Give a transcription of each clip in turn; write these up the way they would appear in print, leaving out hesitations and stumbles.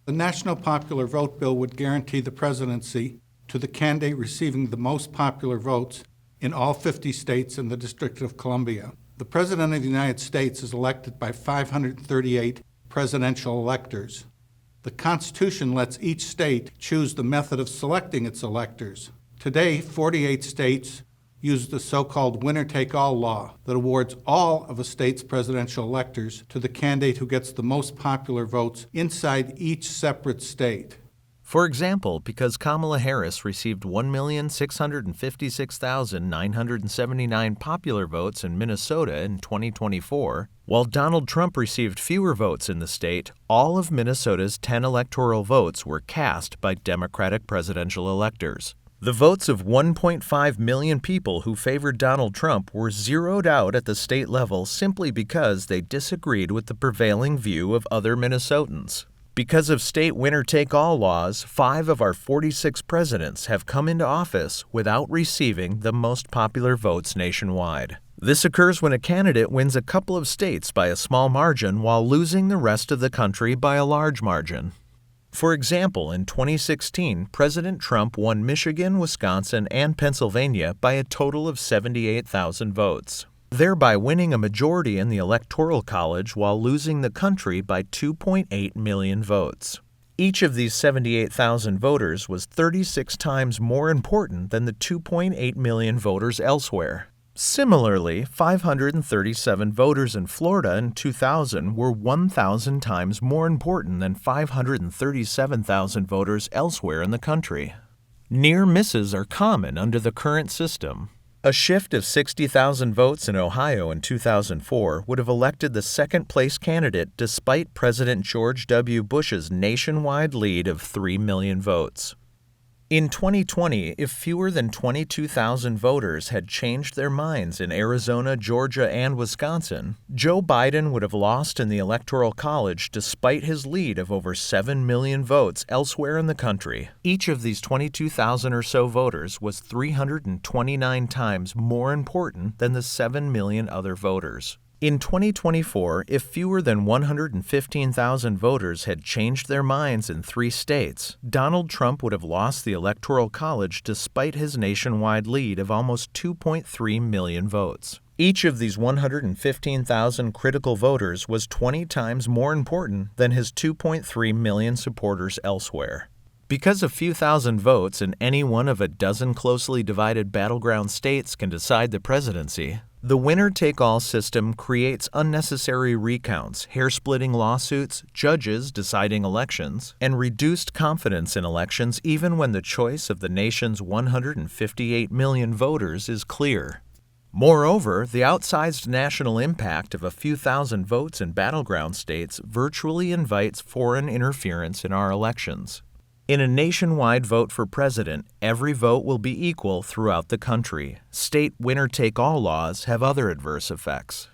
The National Popular Vote Bill would guarantee the presidency to the candidate receiving the most popular votes in all 50 states and the District of Columbia. The President of the United States is elected by 538 presidential electors. The Constitution lets each state choose the method of selecting its electors. Today, 48 states use the so-called winner-take-all law that awards all of a state's presidential electors to the candidate who gets the most popular votes inside each separate state. For example, because Kamala Harris received 1,656,979 popular votes in Minnesota in 2024, while Donald Trump received fewer votes in the state, all of Minnesota's 10 electoral votes were cast by Democratic presidential electors. The votes of 1.5 million people who favored Donald Trump were zeroed out at the state level simply because they disagreed with the prevailing view of other Minnesotans. Because of state winner-take-all laws, 5 of our 46 presidents have come into office without receiving the most popular votes nationwide. This occurs when a candidate wins a couple of states by a small margin while losing the rest of the country by a large margin. For example, in 2016, President Trump won Michigan, Wisconsin, and Pennsylvania by a total of 78,000 votes, thereby winning a majority in the Electoral College while losing the country by 2.8 million votes. Each of these 78,000 voters was 36 times more important than the 2.8 million voters elsewhere. Similarly, 537 voters in Florida in 2000 were 1,000 times more important than 537,000 voters elsewhere in the country. Near misses are common under the current system. A shift of 60,000 votes in Ohio in 2004 would have elected the second-place candidate despite President George W. Bush's nationwide lead of 3 million votes. In 2020, if fewer than 22,000 voters had changed their minds in Arizona, Georgia, and Wisconsin, Joe Biden would have lost in the Electoral College despite his lead of over 7 million votes elsewhere in the country. Each of these 22,000 or so voters was 329 times more important than the 7 million other voters. In 2024, if fewer than 115,000 voters had changed their minds in 3 states, Donald Trump would have lost the Electoral College despite his nationwide lead of almost 2.3 million votes. Each of these 115,000 critical voters was 20 times more important than his 2.3 million supporters elsewhere. Because a few thousand votes in any one of a dozen closely divided battleground states can decide the presidency, the winner-take-all system creates unnecessary recounts, hair-splitting lawsuits, judges deciding elections, and reduced confidence in elections even when the choice of the nation's 158 million voters is clear. Moreover, the outsized national impact of a few thousand votes in battleground states virtually invites foreign interference in our elections. In a nationwide vote for president, every vote will be equal throughout the country. State winner-take-all laws have other adverse effects.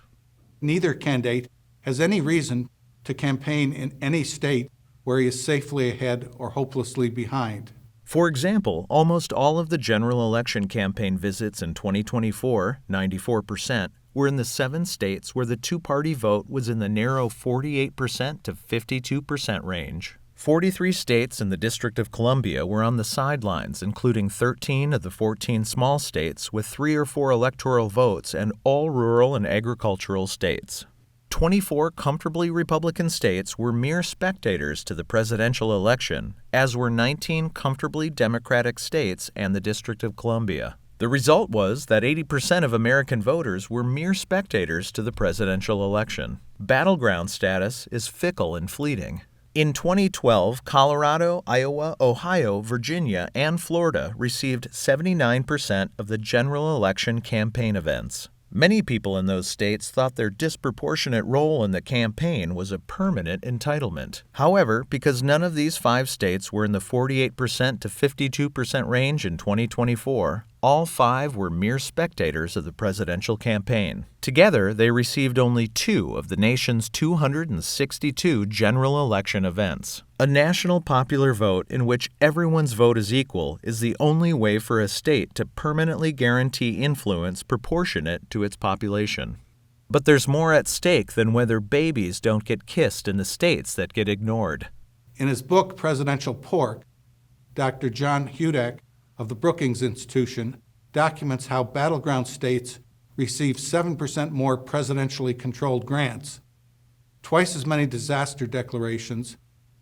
Neither candidate has any reason to campaign in any state where he is safely ahead or hopelessly behind. For example, almost all of the general election campaign visits in 2024, 94%, were in the 7 states where the two-party vote was in the narrow 48% to 52% range. 43 states and the District of Columbia were on the sidelines, including 13 of the 14 small states with 3 or 4 electoral votes and all rural and agricultural states. 24 comfortably Republican states were mere spectators to the presidential election, as were 19 comfortably Democratic states and the District of Columbia. The result was that 80% of American voters were mere spectators to the presidential election. Battleground status is fickle and fleeting. In 2012, Colorado, Iowa, Ohio, Virginia, and Florida received 79% of the general election campaign events. Many people in those states thought their disproportionate role in the campaign was a permanent entitlement. However, because none of these 5 states were in the 48% to 52% range in 2024, all 5 were mere spectators of the presidential campaign. Together, they received only 2 of the nation's 262 general election events. A national popular vote in which everyone's vote is equal is the only way for a state to permanently guarantee influence proportionate to its population. But there's more at stake than whether babies don't get kissed in the states that get ignored. In his book, Presidential Pork, Dr. John Hudak of the Brookings Institution documents how battleground states receive 7% more presidentially controlled grants, twice as many disaster declarations,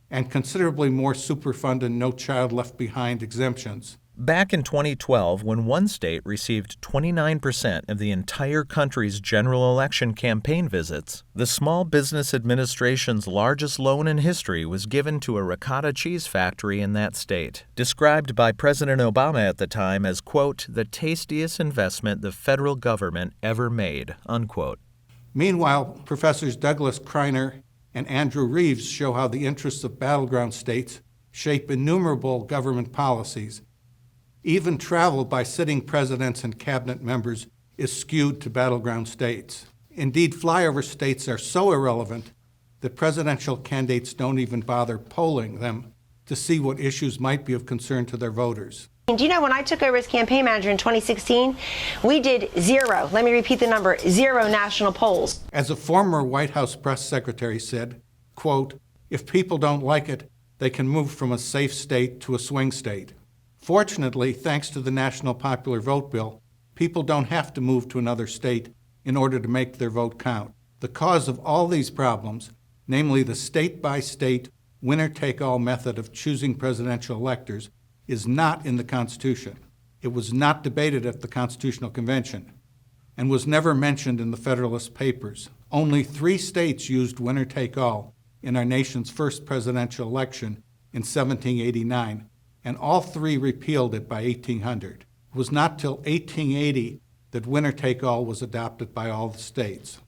and considerably more Superfund and No Child Left Behind exemptions. Back in 2012, when one state received 29% of the entire country's general election campaign visits, the Small Business Administration's largest loan in history was given to a ricotta cheese factory in that state, described by President Obama at the time as, quote, the tastiest investment the federal government ever made, unquote. Meanwhile, Professors Douglas Kreiner and Andrew Reeves show how the interests of battleground states shape innumerable government policies. Even travel by sitting presidents and cabinet members is skewed to battleground states. Indeed, flyover states are so irrelevant that presidential candidates don't even bother polling them to see what issues might be of concern to their voters. Do you know, when I took over as campaign manager in 2016, we did zero, let me repeat the number, 0 national polls. As a former White House press secretary said, quote, if people don't like it, they can move from a safe state to a swing state. Fortunately, thanks to the National Popular Vote Bill, people don't have to move to another state in order to make their vote count. The cause of all these problems, namely the state-by-state, winner-take-all method of choosing presidential electors, is not in the Constitution. It was not debated at the Constitutional Convention and was never mentioned in the Federalist Papers. Only 3 states used winner-take-all in our nation's first presidential election in 1789, and all 3 repealed it by 1800. It was not till 1880 that winner-take-all was adopted by all the states.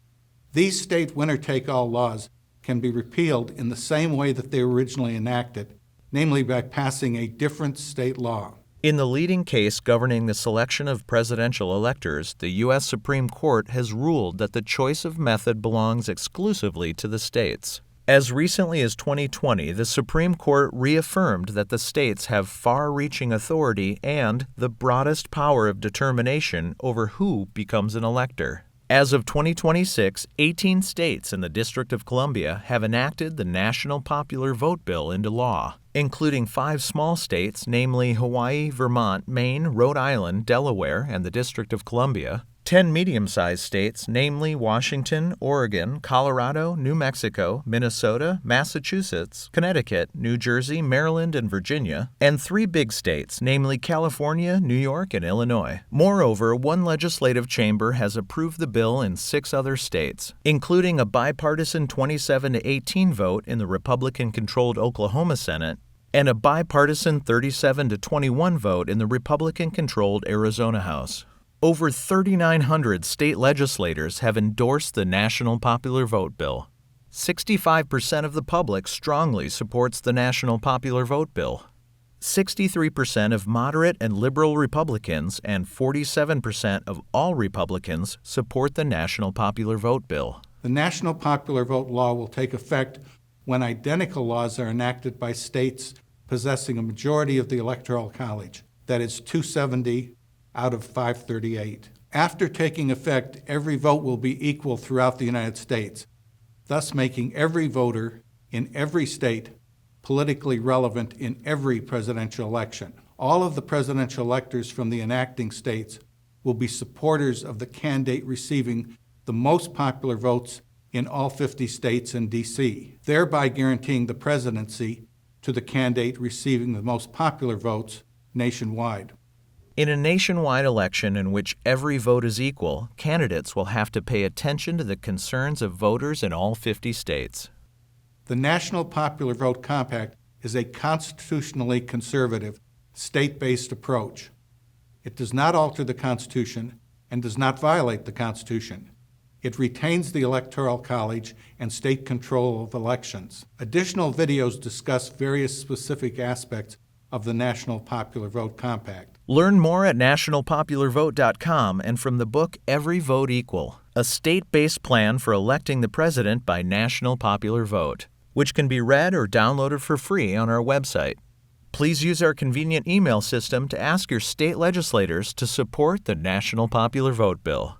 These state winner-take-all laws can be repealed in the same way that they were originally enacted, namely by passing a different state law. In the leading case governing the selection of presidential electors, the U.S. Supreme Court has ruled that the choice of method belongs exclusively to the states. As recently as 2020, the Supreme Court reaffirmed that the states have far-reaching authority and the broadest power of determination over who becomes an elector. As of 2026, 18 states and the District of Columbia have enacted the National Popular Vote Bill into law, including 5 small states, namely Hawaii, Vermont, Maine, Rhode Island, Delaware, and the District of Columbia, 10 medium-sized states, namely Washington, Oregon, Colorado, New Mexico, Minnesota, Massachusetts, Connecticut, New Jersey, Maryland, and Virginia, and 3 big states, namely California, New York, and Illinois. Moreover, 1 legislative chamber has approved the bill in 6 other states, including a bipartisan 27-18 vote in the Republican-controlled Oklahoma Senate and a bipartisan 37-21 vote in the Republican-controlled Arizona House. Over 3,900 state legislators have endorsed the National Popular Vote Bill. 65% of the public strongly supports the National Popular Vote Bill. 63% of moderate and liberal Republicans and 47% of all Republicans support the National Popular Vote Bill. The National Popular Vote Law will take effect when identical laws are enacted by states possessing a majority of the Electoral College, that is 270 out of 538. After taking effect, every vote will be equal throughout the United States, thus making every voter in every state politically relevant in every presidential election. All of the presidential electors from the enacting states will be supporters of the candidate receiving the most popular votes in all 50 states and D.C., thereby guaranteeing the presidency to the candidate receiving the most popular votes nationwide. In a nationwide election in which every vote is equal, candidates will have to pay attention to the concerns of voters in all 50 states. The National Popular Vote Compact is a constitutionally conservative, state-based approach. It does not alter the Constitution and does not violate the Constitution. It retains the Electoral College and state control of elections. Additional videos discuss various specific aspects of the National Popular Vote Compact. Learn more at nationalpopularvote.com and from the book Every Vote Equal, a state-based plan for electing the president by national popular vote, which can be read or downloaded for free on our website. Please use our convenient email system to ask your state legislators to support the National Popular Vote Bill.